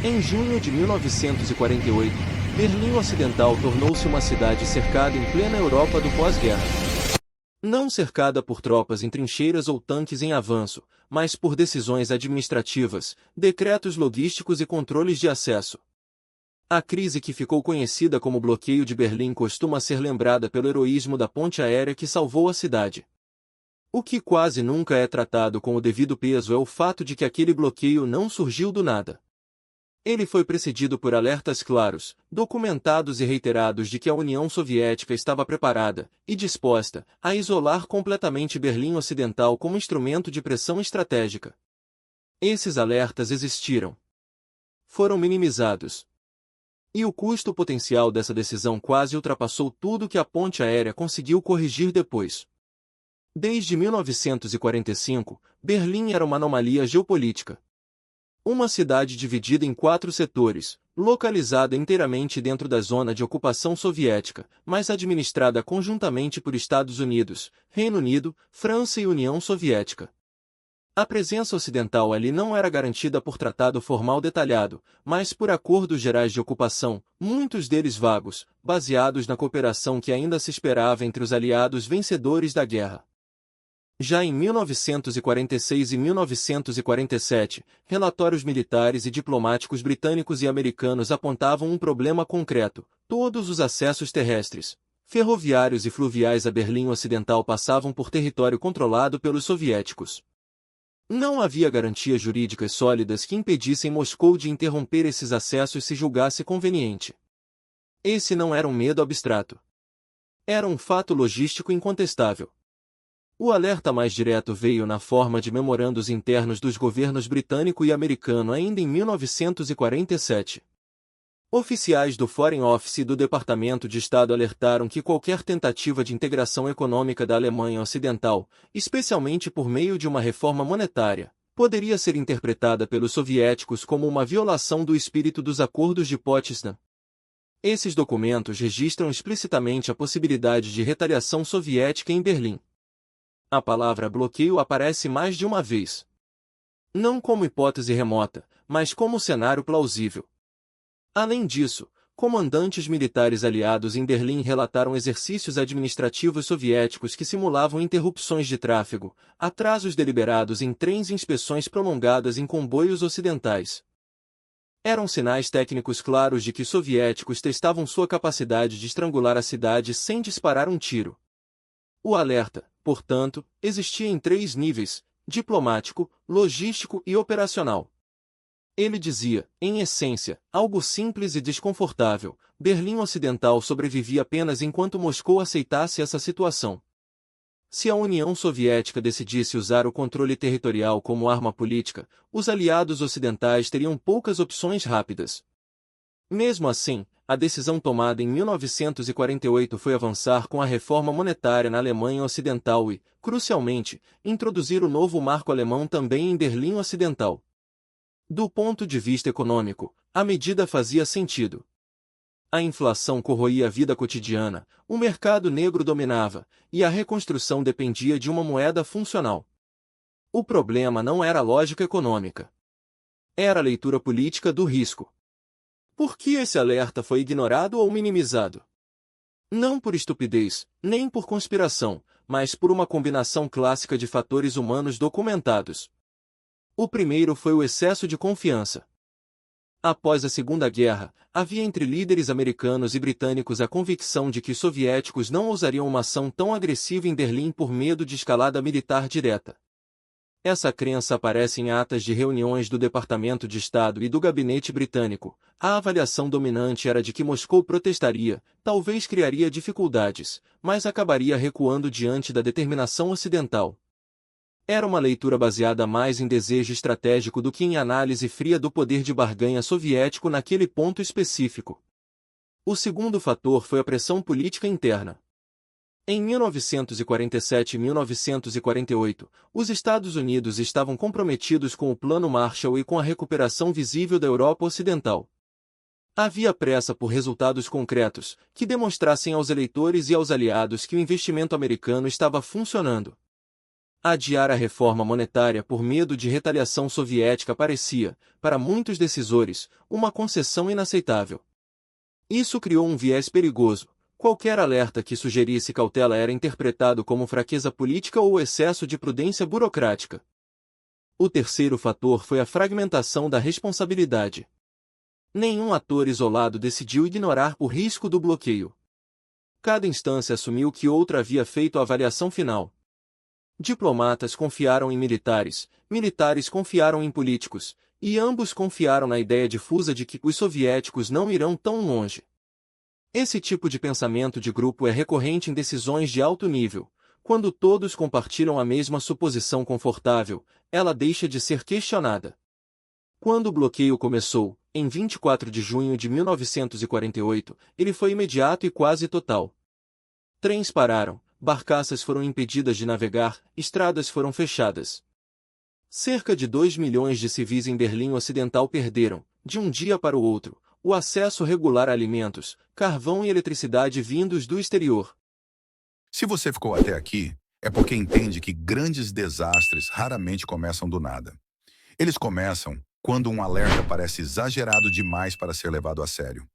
Em junho de 1948, Berlim Ocidental tornou-se uma cidade cercada em plena Europa do pós-guerra. Não cercada por tropas em trincheiras ou tanques em avanço, mas por decisões administrativas, decretos logísticos e controles de acesso. A crise que ficou conhecida como Bloqueio de Berlim costuma ser lembrada pelo heroísmo da ponte aérea que salvou a cidade. O que quase nunca é tratado com o devido peso é o fato de que aquele bloqueio não surgiu do nada. Ele foi precedido por alertas claros, documentados e reiterados de que a União Soviética estava preparada e disposta a isolar completamente Berlim Ocidental como instrumento de pressão estratégica. Esses alertas existiram. Foram minimizados. E o custo potencial dessa decisão quase ultrapassou tudo que a ponte aérea conseguiu corrigir depois. Desde 1945, Berlim era uma anomalia geopolítica. Uma cidade dividida em 4 setores, localizada inteiramente dentro da zona de ocupação soviética, mas administrada conjuntamente por Estados Unidos, Reino Unido, França e União Soviética. A presença ocidental ali não era garantida por tratado formal detalhado, mas por acordos gerais de ocupação, muitos deles vagos, baseados na cooperação que ainda se esperava entre os aliados vencedores da guerra. Já em 1946 e 1947, relatórios militares e diplomáticos britânicos e americanos apontavam um problema concreto: todos os acessos terrestres, ferroviários e fluviais a Berlim Ocidental passavam por território controlado pelos soviéticos. Não havia garantias jurídicas sólidas que impedissem Moscou de interromper esses acessos se julgasse conveniente. Esse não era um medo abstrato. Era um fato logístico incontestável. O alerta mais direto veio na forma de memorandos internos dos governos britânico e americano ainda em 1947. Oficiais do Foreign Office e do Departamento de Estado alertaram que qualquer tentativa de integração econômica da Alemanha Ocidental, especialmente por meio de uma reforma monetária, poderia ser interpretada pelos soviéticos como uma violação do espírito dos Acordos de Potsdam. Esses documentos registram explicitamente a possibilidade de retaliação soviética em Berlim. A palavra bloqueio aparece mais de uma vez. Não como hipótese remota, mas como cenário plausível. Além disso, comandantes militares aliados em Berlim relataram exercícios administrativos soviéticos que simulavam interrupções de tráfego, atrasos deliberados em trens e inspeções prolongadas em comboios ocidentais. Eram sinais técnicos claros de que soviéticos testavam sua capacidade de estrangular a cidade sem disparar um tiro. O alerta, portanto, existia em 3 níveis: diplomático, logístico e operacional. Ele dizia, em essência, algo simples e desconfortável: Berlim Ocidental sobrevivia apenas enquanto Moscou aceitasse essa situação. Se a União Soviética decidisse usar o controle territorial como arma política, os aliados ocidentais teriam poucas opções rápidas. Mesmo assim, a decisão tomada em 1948 foi avançar com a reforma monetária na Alemanha Ocidental e, crucialmente, introduzir o novo marco alemão também em Berlim Ocidental. Do ponto de vista econômico, a medida fazia sentido. A inflação corroía a vida cotidiana, o mercado negro dominava, e a reconstrução dependia de uma moeda funcional. O problema não era a lógica econômica. Era a leitura política do risco. Por que esse alerta foi ignorado ou minimizado? Não por estupidez, nem por conspiração, mas por uma combinação clássica de fatores humanos documentados. O primeiro foi o excesso de confiança. Após a Segunda Guerra, havia entre líderes americanos e britânicos a convicção de que os soviéticos não ousariam uma ação tão agressiva em Berlim por medo de escalada militar direta. Essa crença aparece em atas de reuniões do Departamento de Estado e do Gabinete Britânico. A avaliação dominante era de que Moscou protestaria, talvez criaria dificuldades, mas acabaria recuando diante da determinação ocidental. Era uma leitura baseada mais em desejo estratégico do que em análise fria do poder de barganha soviético naquele ponto específico. O segundo fator foi a pressão política interna. Em 1947 e 1948, os Estados Unidos estavam comprometidos com o Plano Marshall e com a recuperação visível da Europa Ocidental. Havia pressa por resultados concretos, que demonstrassem aos eleitores e aos aliados que o investimento americano estava funcionando. Adiar a reforma monetária por medo de retaliação soviética parecia, para muitos decisores, uma concessão inaceitável. Isso criou um viés perigoso. Qualquer alerta que sugerisse cautela era interpretado como fraqueza política ou excesso de prudência burocrática. O terceiro fator foi a fragmentação da responsabilidade. Nenhum ator isolado decidiu ignorar o risco do bloqueio. Cada instância assumiu que outra havia feito a avaliação final. Diplomatas confiaram em militares, militares confiaram em políticos, e ambos confiaram na ideia difusa de que os soviéticos não irão tão longe. Esse tipo de pensamento de grupo é recorrente em decisões de alto nível. Quando todos compartilham a mesma suposição confortável, ela deixa de ser questionada. Quando o bloqueio começou, em 24 de junho de 1948, ele foi imediato e quase total. Trens pararam, barcaças foram impedidas de navegar, estradas foram fechadas. Cerca de 2 milhões de civis em Berlim Ocidental perderam, de um dia para o outro, o acesso regular a alimentos, carvão e eletricidade vindos do exterior. Se você ficou até aqui, é porque entende que grandes desastres raramente começam do nada. Eles começam quando um alerta parece exagerado demais para ser levado a sério.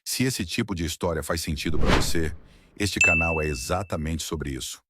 Se esse tipo de história faz sentido para você, este canal é exatamente sobre isso.